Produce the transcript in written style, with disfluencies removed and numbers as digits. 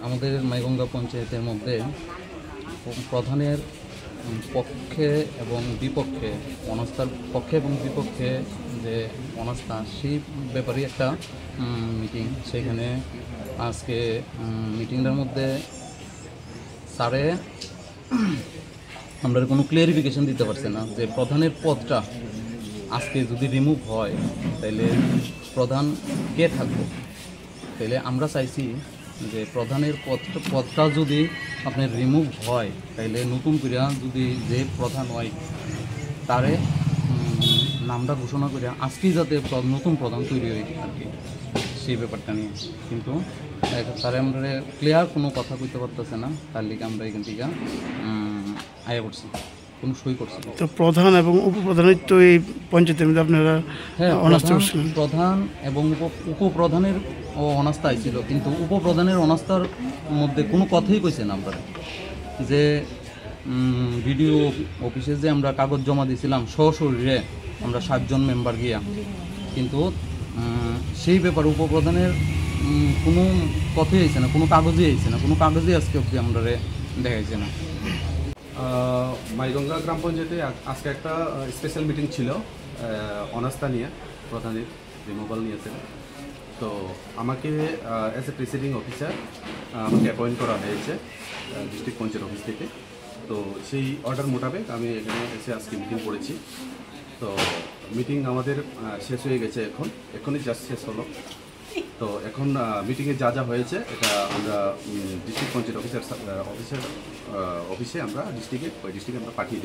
আমাদের মাইগঙ্গা পঞ্চায়েতের মধ্যে প্রধানের পক্ষে এবং বিপক্ষে অনাস্থার পক্ষে এবং বিপক্ষে যে অনাস্থা সেই ব্যাপারে একটা মিটিং, সেখানে আজকে মিটিংটার মধ্যে স্যারে আমরা কোনো ক্লিয়ারিফিকেশন দিতে পারছি না যে প্রধানের পদটা আজকে যদি রিমুভ হয় তাহলে প্রধান কে থাকবো। তাহলে আমরা চাইছি যে প্রধানের পদটা যদি আপনার রিমুভ হয় তাহলে নতুন করে যদি যে প্রধান হয় তারে নামটা ঘোষণা করে আজকেই যাতে নতুন প্রধান তৈরি হয় আর কি, সেই ব্যাপারটা নিয়ে। কিন্তু তারা আমরা ক্লিয়ার কোনো কথা কইতে পারতেছে না, তার লিগে আমরা এখান থেকে আয়া করছি, কোনো সই করছি। তো প্রধান এবং উপপ্রধানের তো এই পঞ্চায়েতের মধ্যে আপনারা অনাস্থা করছেন। প্রধান এবং উপপ্রধানের অনাস্থা ছিল, কিন্তু উপপ্রধানের অনাস্থার মধ্যে কোনো কথাই কইছে না আমরা যে বিডিও অফিসে যে আমরা কাগজ জমা দিয়েছিলাম সশরীরে আমরা 7 জন মেম্বার গিয়া, কিন্তু সেই ব্যাপারে উপপ্রধানের কোনো কথাই হয়েছে না, কোনো কাগজই হয়েছে না, কোনো কাগজই আজকে অবধি আমরা দেখাইছে না। মাইগঙ্গা গ্রাম পঞ্চায়েতে আজকে একটা স্পেশাল মিটিং ছিল অনাস্থা নিয়ে, প্রধানের রিমুভাল নিয়েছিল। তো আমাকে অ্যাজ এ প্রিসাইডিং অফিসার আমাকে অ্যাপয়েন্ট করা হয়েছে ডিস্ট্রিক্ট পঞ্চায়েত অফিস থেকে। তো সেই অর্ডার মোতাবেক আমি এখানে এসে আজকে মিটিং করেছি। তো মিটিং আমাদের শেষ হয়ে গেছে, এখনই জাস্ট শেষ হলো। তো এখন মিটিংয়ে যা যা হয়েছে এটা আমরা ডিস্ট্রিক্ট পঞ্চায়েত অফিসে আমরা ডিস্ট্রিক্টে আমরা পাঠিয়ে দেবো।